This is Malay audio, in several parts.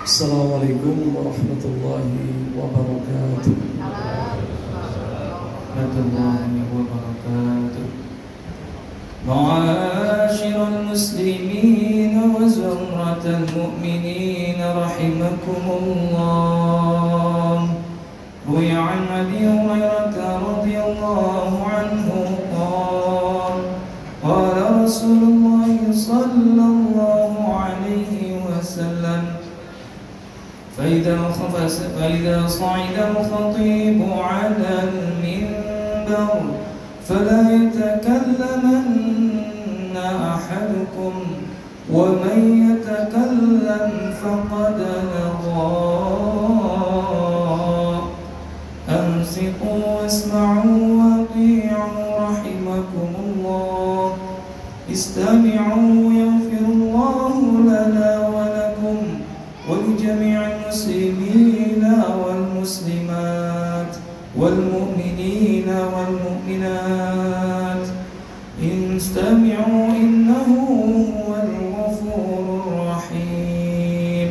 Assalamualaikum warahmatullahi wabarakatuh. Warahmatullahi wabarakatuh. Ma'asyiral muslimin wa zumratal mu'minin rahimakumullah. Ruwiya an Abi Hurairah radhiyallahu anhu qala Rasulullah sallallahu alaihi wasallam فإذا صعد الخطيب على المنبر فلا يتكلمن أحدكم ومن يتكلم فقد لغى أنصتوا واسمعوا وأطيعوا رحمكم الله استمعوا يغفر الله لنا ولكم ولجميع المسلمين والمسلمات والمؤمنين والمؤمنات استمعوا إنه هو الغفور الرحيم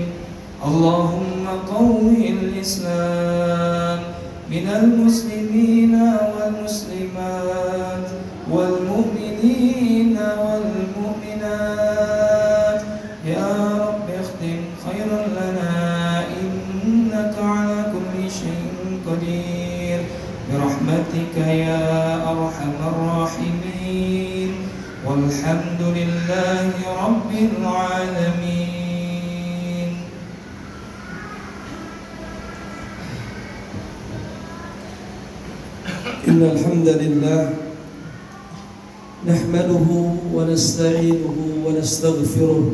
اللهم قوي الإسلام من المسلمين والمسلمات والمؤمنين والمؤمنات يا رب اختم خيرا لنا إنك على كل شيء قدير برحمتك يا أرحم الراحمين والحمد لله رب العالمين. إن الحمد لله نحمده ونستعينه ونستغفره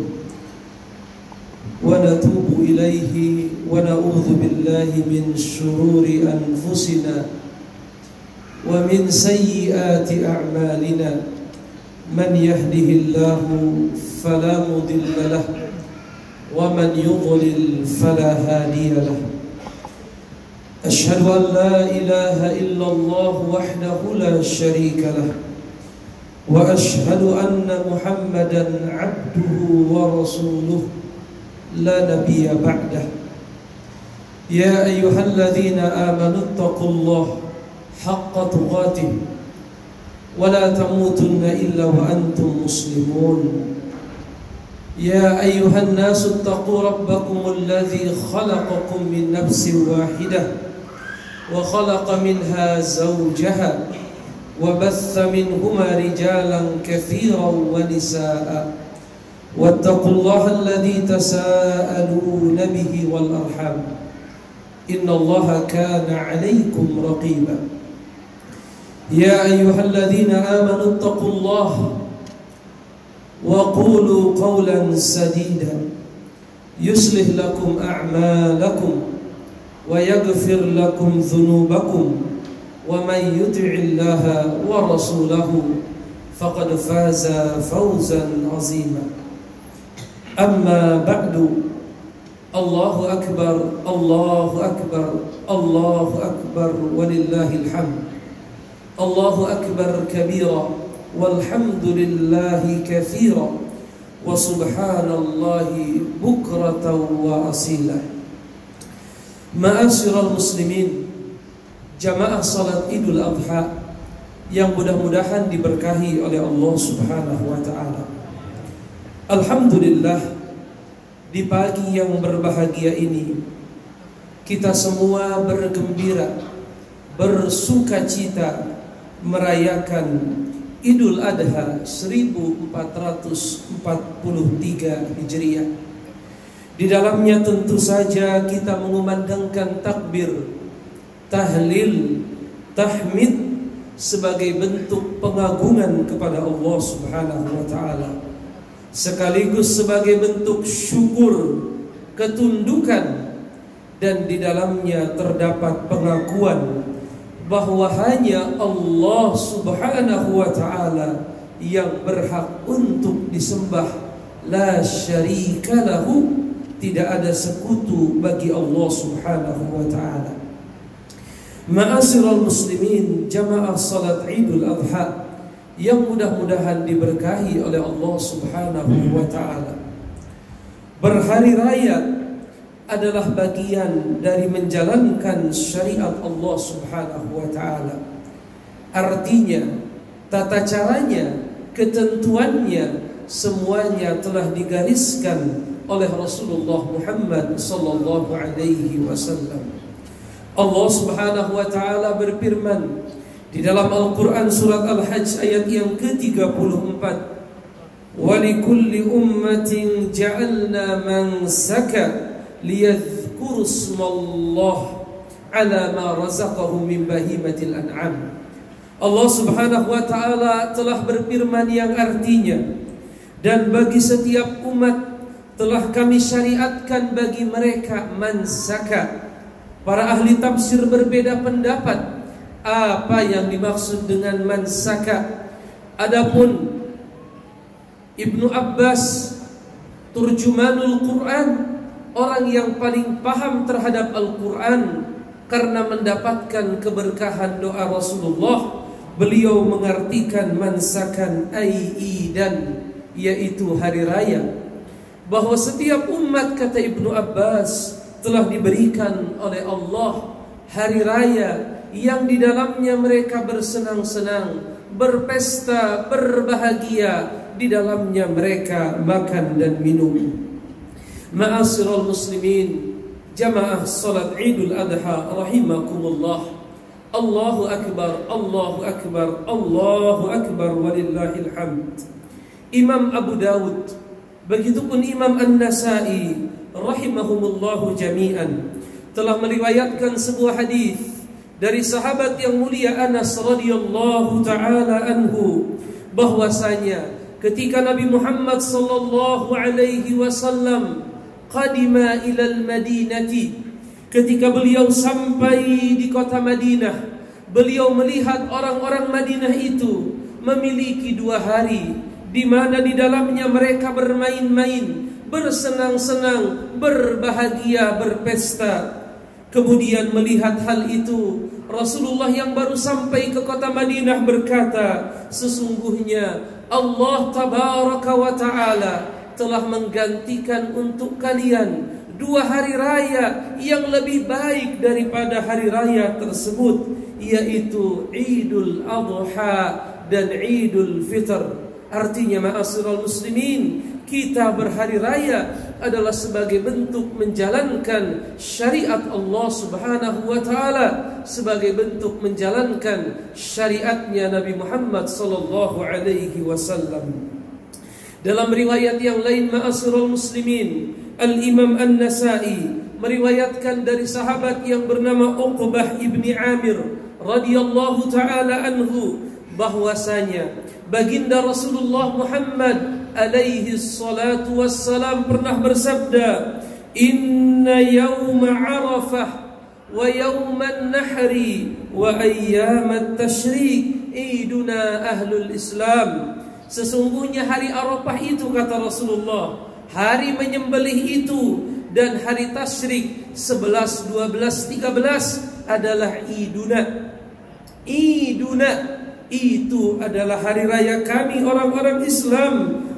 ونتوب إليه ونعوذ بالله من شرور أنفسنا ومن سيئات أعمالنا من يهده الله فلا مضل له ومن يضلل فلا هادي له أشهد أن لا إله إلا الله وحده لا شريك له وأشهد أن محمدا عبده ورسوله لا نبي بعده يا أيها الذين آمنوا اتقوا الله حق تقاته ولا تموتن إلا وأنتم مسلمون يا أيها الناس اتقوا ربكم الذي خلقكم من نفس واحدة وخلق منها زوجها وبث منهما رجالا كثيرا ونساء واتقوا الله الذي تساءلون به والأرحام إن الله كان عليكم رقيبا يا أيها الذين آمنوا اتقوا الله وقولوا قولا سديدا يصلح لكم أعمالكم ويغفر لكم ذنوبكم ومن يطع الله ورسوله فقد فاز فوزا عظيما أما بعد الله أكبر الله أكبر الله أكبر ولله الحمد الله أكبر كبيرا والحمد لله كثيرا وسبحان الله بكرة وأصيلا. Ma'asyiral muslimin, jamaah salat Idul Adha yang mudah-mudahan diberkahi oleh Allah Subhanahu wa taala. Alhamdulillah, di pagi yang berbahagia ini kita semua bergembira, bersukacita merayakan Idul Adha 1443 Hijriah. Di dalamnya tentu saja kita mengumandangkan takbir, tahlil, tahmid sebagai bentuk pengagungan kepada Allah Subhanahu wa taala, sekaligus sebagai bentuk syukur, ketundukan, dan di dalamnya terdapat pengakuan bahwa hanya Allah Subhanahu wa taala yang berhak untuk disembah, la syarika lahu, tidak ada sekutu bagi Allah Subhanahu wa taala. Ma'asyiral muslimin, jamaah salat Idul Adha yang mudah-mudahan diberkahi oleh Allah Subhanahu wa taala. Berhari raya adalah bagian dari menjalankan syariat Allah Subhanahu wa taala. Artinya, tata caranya, ketentuannya semuanya telah digariskan oleh Rasulullah Muhammad sallallahu alaihi wasallam. Allah Subhanahu wa taala berfirman di dalam Al-Qur'an surat Al-Hajj ayat yang ke-34, "Wa likulli ummatin ja'alna mansaka liyadhkuru ismallah ala ma razaqahum min bahimatil an'am." Allah Subhanahu wa taala telah berfirman yang artinya, dan bagi setiap umat telah kami syariatkan bagi mereka mansaka. Para ahli tafsir berbeda pendapat apa yang dimaksud dengan mansaka. Adapun Ibnu Abbas, turjumanul Quran, orang yang paling paham terhadap Al-Quran karena mendapatkan keberkahan doa Rasulullah, beliau mengartikan mansakan aidan, yaitu hari raya. Bahwa setiap umat, kata Ibnu Abbas, telah diberikan oleh Allah hari raya yang di dalamnya mereka bersenang-senang, berpesta, berbahagia, di dalamnya mereka makan dan minum. Ma'asyiral muslimin, jamaah salat Idul Adha rahimakumullah. Allahu akbar, Allahu akbar, Allahu akbar, walillahil hamd. Imam Abu Dawud, begitupun Imam An-Nasai rahimahumullahu jami'an telah meriwayatkan sebuah hadis dari sahabat yang mulia Anas radhiyallahu taala anhu, bahwasanya ketika Nabi Muhammad sallallahu alaihi wasallam qadima ilal Madinati, ketika beliau sampai di kota Madinah, beliau melihat orang-orang Madinah itu memiliki 2 hari di mana di dalamnya mereka bermain-main, bersenang-senang, berbahagia, berpesta. Kemudian melihat hal itu, Rasulullah yang baru sampai ke kota Madinah berkata, sesungguhnya Allah tabaraka wa ta'ala telah menggantikan untuk kalian 2 hari raya yang lebih baik daripada hari raya tersebut, yaitu Idul Adha dan Idul Fitr. Artinya, ma'asyiral muslimin, kita berhari raya adalah sebagai bentuk menjalankan syariat Allah Subhanahu wa taala, sebagai bentuk menjalankan syariatnya Nabi Muhammad sallallahu alaihi wasallam. Dalam riwayat yang lain, ma'asyiral muslimin, Al-Imam An-Nasai meriwayatkan dari sahabat yang bernama Uqbah ibni Amir radhiyallahu taala anhu, bahwasanya baginda Rasulullah Muhammad alaihi salatu wassalam pernah bersabda, "Inna yawma Arafah wa yawman nahri wa ayyamat tashrik iduna ahlul Islam." Sesungguhnya hari Arafah itu, kata Rasulullah, hari menyembelih itu, dan hari tasyrik 11, 12, 13 adalah iduna. Iduna itu adalah hari raya kami orang-orang Islam.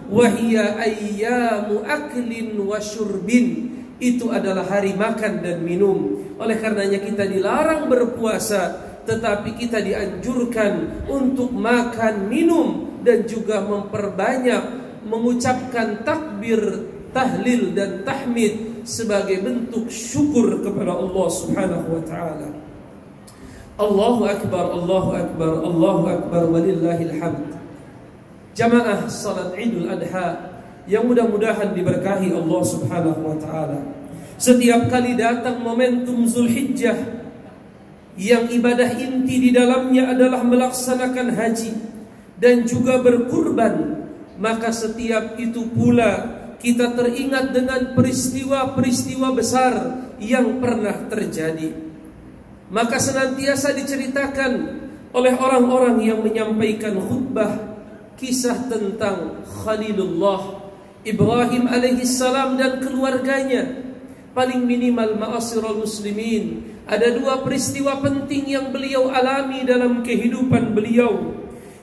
Wahia ayyamu aklin wa syurbin, itu adalah hari makan dan minum. Oleh karenanya kita dilarang berpuasa, tetapi kita dianjurkan untuk makan, minum, dan juga memperbanyak mengucapkan takbir, tahlil dan tahmid sebagai bentuk syukur kepada Allah Subhanahu wa taala. Allahu akbar, Allahu akbar, Allahu akbar, walillahil hamd. Jamaah salat Idul Adha yang mudah-mudahan diberkahi Allah Subhanahu wa taala. Setiap kali datang momentum Zulhijjah yang ibadah inti di dalamnya adalah melaksanakan haji dan juga berkurban, maka setiap itu pula kita teringat dengan peristiwa-peristiwa besar yang pernah terjadi. Maka senantiasa diceritakan oleh orang-orang yang menyampaikan khutbah kisah tentang Khalilullah Ibrahim alaihissalam dan keluarganya. Paling minimal, ma'asyiral muslimin, ada 2 peristiwa penting yang beliau alami dalam kehidupan beliau.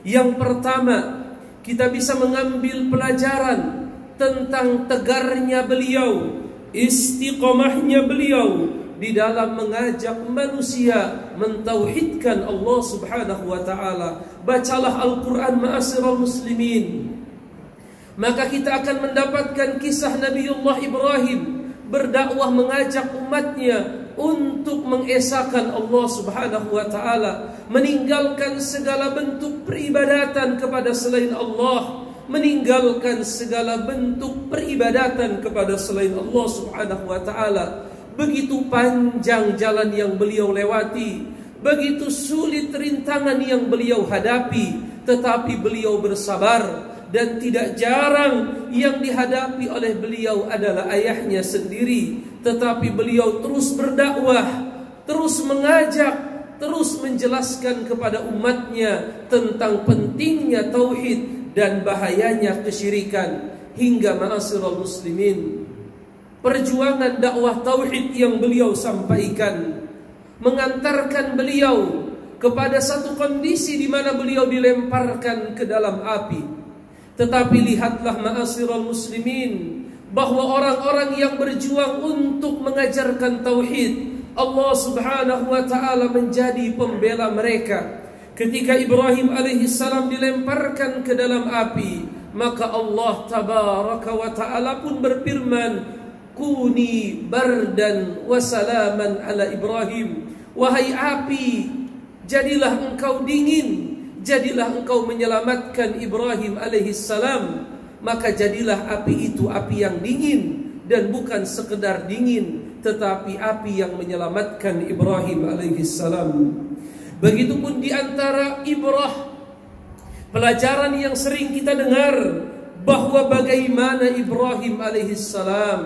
Yang pertama, kita bisa mengambil pelajaran tentang tegarnya beliau istiqomahnya beliau di dalam mengajak manusia mentauhidkan Allah Subhanahu wa taala. Bacalah Al-Qur'an ma'asyiral muslimin, maka kita akan mendapatkan kisah Nabiullah Ibrahim berdakwah mengajak umatnya untuk mengesahkan Allah Subhanahu wa taala, meninggalkan segala bentuk peribadatan kepada selain Allah, meninggalkan segala bentuk peribadatan kepada selain Allah Subhanahu wa taala. Begitu panjang jalan yang beliau lewati, begitu sulit rintangan yang beliau hadapi, tetapi beliau bersabar. Dan tidak jarang yang dihadapi oleh beliau adalah ayahnya sendiri, tetapi beliau terus berdakwah, terus mengajak, terus menjelaskan kepada umatnya tentang pentingnya tauhid dan bahayanya kesyirikan. Hingga ma'asyiral muslimin, perjuangan dakwah tauhid yang beliau sampaikan mengantarkan beliau kepada satu kondisi di mana beliau dilemparkan ke dalam api. Tetapi lihatlah ma'asyiral muslimin, bahwa orang-orang yang berjuang untuk mengajarkan tauhid, Allah Subhanahu wa taala menjadi pembela mereka. Ketika Ibrahim alaihissalam dilemparkan ke dalam api, maka Allah tabaraka wa taala pun berfirman, "Kuni bardan wa salaman ala Ibrahim." Wahai api, jadilah engkau dingin, jadilah engkau menyelamatkan Ibrahim alaihissalam. Maka jadilah api itu api yang dingin, dan bukan sekedar dingin, tetapi api yang menyelamatkan Ibrahim alaihissalam. Begitupun di antara ibrah, pelajaran yang sering kita dengar, bahwa bagaimana Ibrahim alaihissalam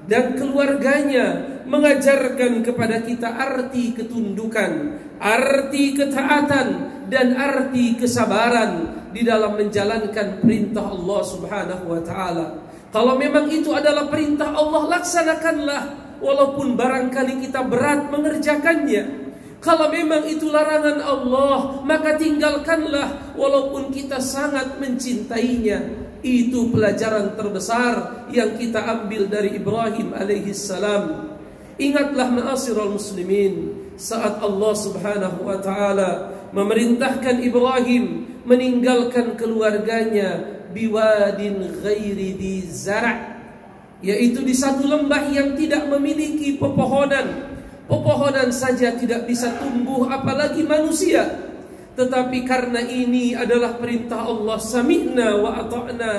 dan keluarganya mengajarkan kepada kita arti ketundukan, arti ketaatan, dan arti kesabaran di dalam menjalankan perintah Allah Subhanahu wa taala. Kalau memang itu adalah perintah Allah, laksanakanlah walaupun barangkali kita berat mengerjakannya. Kalau memang itu larangan Allah, maka tinggalkanlah walaupun kita sangat mencintainya. Itu pelajaran terbesar yang kita ambil dari Ibrahim alaihissalam. Ingatlah ma'asyiral muslimin, saat Allah Subhanahu wa taala memerintahkan Ibrahim meninggalkan keluarganya biwadin ghairi di zara', yaitu di satu lembah yang tidak memiliki pepohonan. Pepohonan saja tidak bisa tumbuh, apalagi manusia. Tetapi karena ini adalah perintah Allah, sami'na wa ata'na,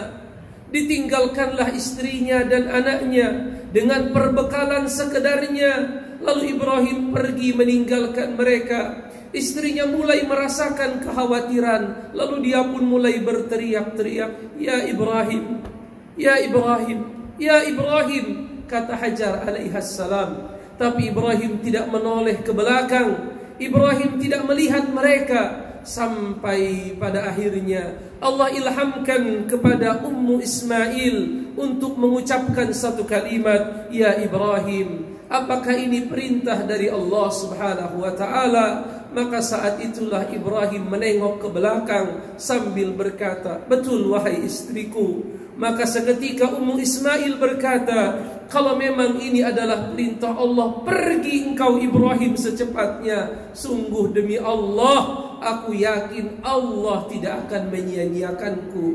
ditinggalkanlah istrinya dan anaknya dengan perbekalan sekedarnya. Lalu Ibrahim pergi meninggalkan mereka. Istrinya mulai merasakan kekhawatiran, lalu dia pun mulai berteriak-teriak, "Ya Ibrahim, ya Ibrahim, ya Ibrahim," kata Hajar alaihissalam. Tapi Ibrahim tidak menoleh ke belakang, Ibrahim tidak melihat mereka, sampai pada akhirnya Allah ilhamkan kepada Ummu Ismail untuk mengucapkan satu kalimat, "Ya Ibrahim, apakah ini perintah dari Allah Subhanahu wa taala?" Maka saat itulah Ibrahim menengok ke belakang sambil berkata, "Betul wahai istriku." Maka seketika Ummu Ismail berkata, "Kalau memang ini adalah perintah Allah, pergi engkau Ibrahim secepatnya. Sungguh demi Allah, aku yakin Allah tidak akan menyia-nyiakanku.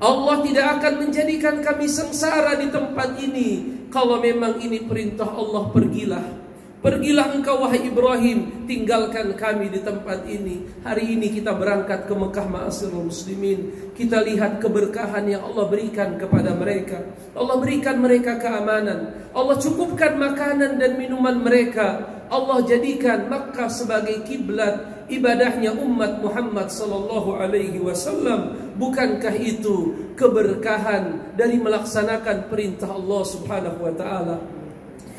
Allah tidak akan menjadikan kami sengsara di tempat ini. Kalau memang ini perintah Allah, pergilah. Pergilah engkau wahai Ibrahim, tinggalkan kami di tempat ini." Hari ini kita berangkat ke Mekah ma'asyiral muslimin. Kita lihat keberkahan yang Allah berikan kepada mereka. Allah berikan mereka keamanan, Allah cukupkan makanan dan minuman mereka. Allah jadikan Makkah sebagai kiblat ibadahnya umat Muhammad sallallahu alaihi wasallam. Bukankah itu keberkahan dari melaksanakan perintah Allah Subhanahu wa taala?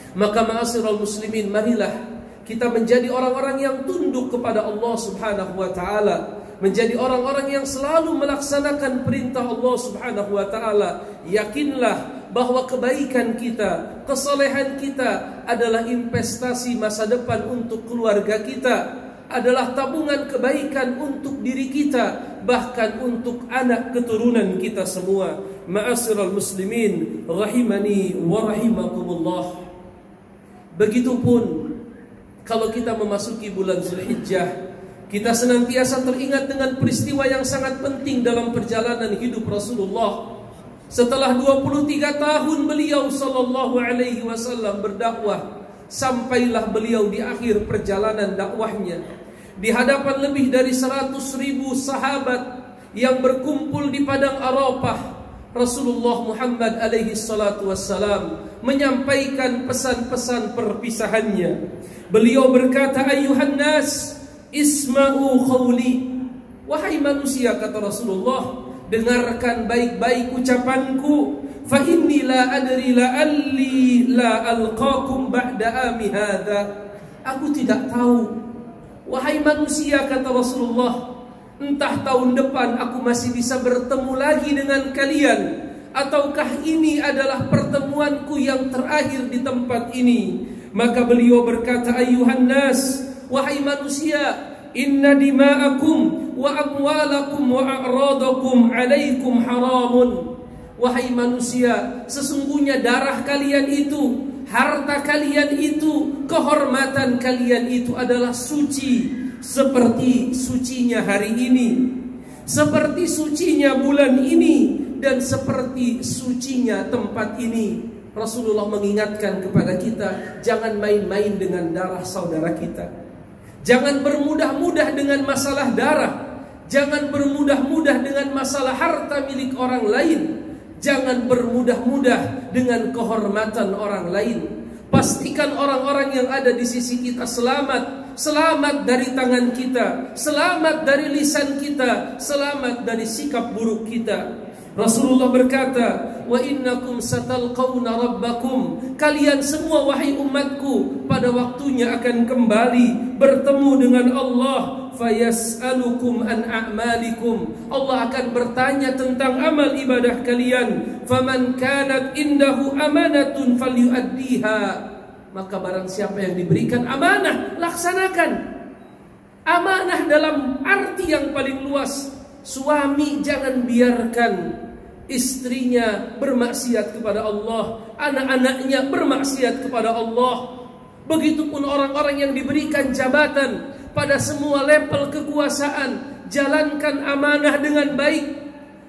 Maka ma'asyiral muslimin, marilah kita menjadi orang-orang yang tunduk kepada Allah Subhanahu wa taala, menjadi orang-orang yang selalu melaksanakan perintah Allah Subhanahu wa taala. Yakinlah bahwa kebaikan kita, kesolehan kita adalah investasi masa depan untuk keluarga kita. adalah tabungan kebaikan untuk diri kita, bahkan untuk anak keturunan kita semua. Ma'asyiral muslimin rahimani wa rahimakumullah. Begitupun kalau kita memasuki bulan Zulhijjah, kita senantiasa teringat dengan peristiwa yang sangat penting dalam perjalanan hidup Rasulullah. Setelah 23 tahun beliau sallallahu alaihi wasallam berdakwah, sampailah beliau di akhir perjalanan dakwahnya di hadapan lebih dari 100.000 sahabat yang berkumpul di padang Arafah. Rasulullah Muhammad alaihi salatu wassalam menyampaikan pesan-pesan perpisahannya. Beliau berkata, "Ayuhan nas, isma'u qawli." Wahai manusia, kata Rasulullah, dengarkan baik-baik ucapanku. Fa inni la adri la'alli la alqakum ba'da ami hadha. Aku tidak tahu, wahai manusia, kata Rasulullah, entah tahun depan aku masih bisa bertemu lagi dengan kalian, ataukah ini adalah pertemuanku yang terakhir di tempat ini. Maka beliau berkata, "Ayuhan nas, wahai manusia, inna dima'akum wa amwalakum wa a'radakum alaikum haramun." Wahai manusia, sesungguhnya darah kalian itu, harta kalian itu, kehormatan kalian itu adalah suci, seperti sucinya hari ini, seperti sucinya bulan ini, dan seperti sucinya tempat ini. Rasulullah mengingatkan kepada kita, jangan main-main dengan darah saudara kita. Jangan bermudah-mudah dengan masalah darah. Jangan bermudah-mudah dengan masalah harta milik orang lain. Jangan bermudah-mudah dengan kehormatan orang lain. Pastikan orang-orang yang ada di sisi kita selamat. Selamat dari tangan kita, selamat dari lisan kita, selamat dari sikap buruk kita. Rasulullah berkata, "Wa innakum satalqawna rabbakum." Kalian semua wahai umatku pada waktunya akan kembali bertemu dengan Allah. Fayas'alukum an a'malikum. Allah akan bertanya tentang amal ibadah kalian. Faman kanat indahu amanatun falyu'addiha. Maka barang siapa yang diberikan amanah, laksanakan. Amanah dalam arti yang paling luas. Suami jangan biarkan istrinya bermaksiat kepada Allah, anak-anaknya bermaksiat kepada Allah. Begitupun orang-orang yang diberikan jabatan pada semua level kekuasaan. Jalankan amanah dengan baik,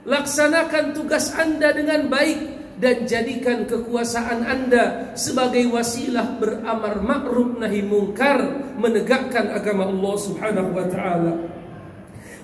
laksanakan tugas Anda dengan baik, dan jadikan kekuasaan Anda sebagai wasilah beramar ma'ruf nahi mungkar, menegakkan agama Allah Subhanahu wa taala.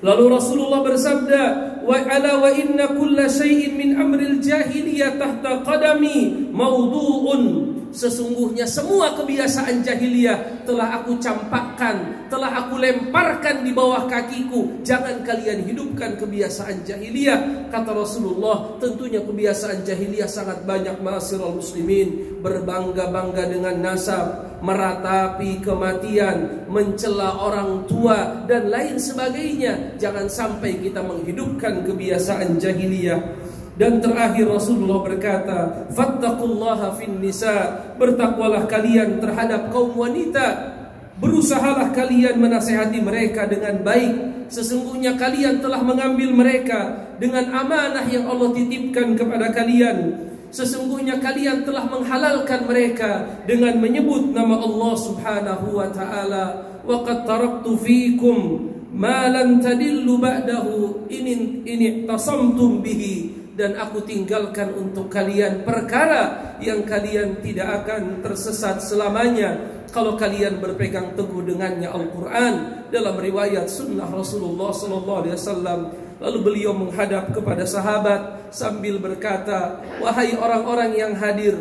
Lalu Rasulullah bersabda, "Wa ala wa inna kulla syai'in min amril jahiliyah tahta qadami mawdu'un." Sesungguhnya semua kebiasaan jahiliyah telah aku campakkan, telah aku lemparkan di bawah kakiku. Jangan kalian hidupkan kebiasaan jahiliyah. Kata Rasulullah, tentunya kebiasaan jahiliyah sangat banyak, ma'asyiral muslimin. Berbangga-bangga dengan nasab, meratapi kematian, mencela orang tua, dan lain sebagainya. Jangan sampai kita menghidupkan kebiasaan jahiliyah. Dan terakhir Rasulullah berkata, "Fattaqullaha fin nisa." Bertakwalah kalian terhadap kaum wanita. Berusahalah kalian menasihati mereka dengan baik. Sesungguhnya kalian telah mengambil mereka dengan amanah yang Allah titipkan kepada kalian. Sesungguhnya kalian telah menghalalkan mereka dengan menyebut nama Allah Subhanahu wa taala. "Wa qad taraktu fiikum ma lan tadillu ba'dahu in i'tasamtum bihi." Dan aku tinggalkan untuk kalian perkara yang kalian tidak akan tersesat selamanya kalau kalian berpegang teguh dengannya, Al-Quran. Dalam riwayat sunnah Rasulullah SAW. Lalu beliau menghadap kepada sahabat sambil berkata, "Wahai orang-orang yang hadir,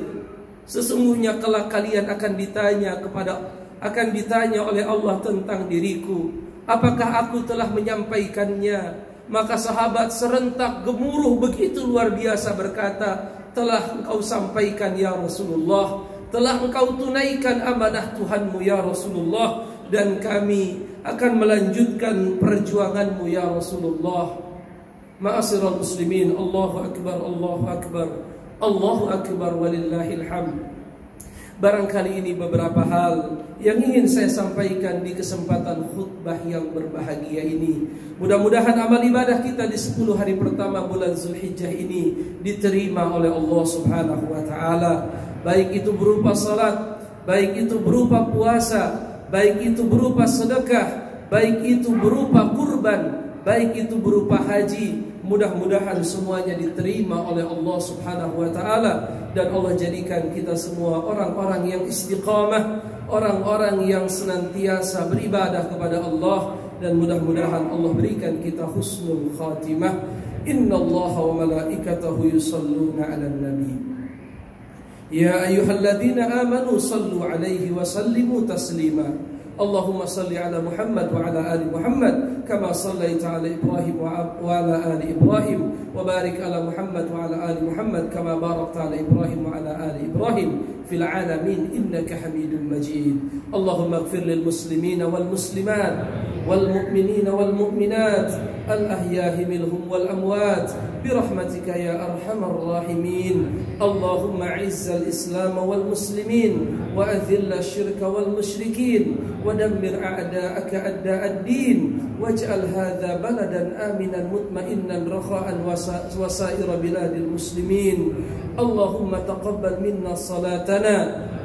sesungguhnya kelak kalian akan ditanya oleh Allah tentang diriku. Apakah aku telah menyampaikannya?" Maka sahabat serentak gemuruh begitu luar biasa berkata, "Telah engkau sampaikan ya Rasulullah, telah engkau tunaikan amanah Tuhanmu ya Rasulullah, dan kami akan melanjutkan perjuanganmu ya Rasulullah." Ma'asyiral muslimin, Allahu akbar, Allahu akbar, Allahu akbar walillahil hamd. Barangkali ini beberapa hal yang ingin saya sampaikan di kesempatan khutbah yang berbahagia ini. Mudah-mudahan amal ibadah kita di 10 hari pertama bulan Zulhijjah ini diterima oleh Allah Subhanahu wa taala. Baik itu berupa salat, baik itu berupa puasa, baik itu berupa sedekah, baik itu berupa kurban, baik itu berupa haji. Mudah-mudahan semuanya diterima oleh Allah Subhanahu wa taala, dan Allah jadikan kita semua orang-orang yang istiqamah, orang-orang yang senantiasa beribadah kepada Allah, dan mudah-mudahan Allah berikan kita husnul khatimah. Innallaha wa malaikatahu yusalluna 'alan nabi. Ya ayyuhalladzina amanu sallu 'alaihi wa sallimu taslima. Allahumma salli ala Muhammad wa ala ali Muhammad kama sallaita ala Ibrahim wa ala ali Ibrahim, wa barik ala Muhammad wa ala ali Muhammad kama barakta ala Ibrahim wa ala ali Ibrahim fil alamin innaka Hamidum Majid. Allahumma ighfir lil muslimina wal muslimat wal mu'minina wal mu'minat al ahya'i minhum wal amwat برحمتك يا أرحم الراحمين. اللهم أعز الإسلام والمسلمين وأذل الشرك والمشركين ودمر أعداءك أعداء الدين واجعل هذا بلدا آمنا مطمئنا رخاء وسائر بلاد المسلمين. اللهم تقبل منا صلاتنا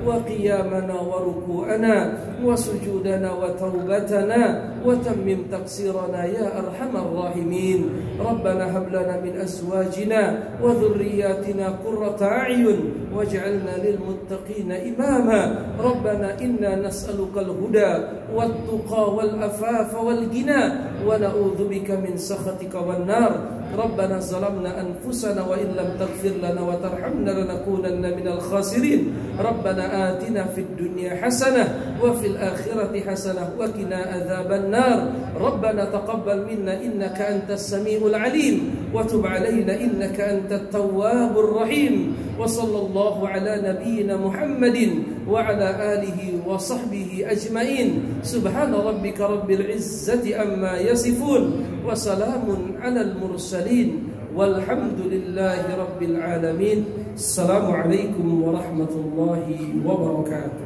وقيامنا وركوعنا وسجودنا وتوبتنا وتمم تقصيرنا يا أرحم الراحمين. ربنا هب لنا من أزواجنا وذرياتنا قرة أعين واجعلنا للمتقين إماما. ربنا إنا نسألك الهدى والتقى والعفاف والغنى ونعوذ بك من سخطك والنار. ربنا ظلمنا أنفسنا وإن لم تغفر لنا وترحمنا لنكونن من الخاسرين. ربنا آتنا في الدنيا حسنة وفي الآخرة حسنة وقنا عذاب النار. ربنا تقبل منا إنك أنت السميع العليم وتب علينا إنك أنت التواب الرحيم. وصلى الله على نبينا محمد وعلى آله وصحبه أجمعين. سبحان ربك رب العزة عما يصفون وسلام على المرسلين والحمد لله رب العالمين. السلام عليكم ورحمة الله وبركاته.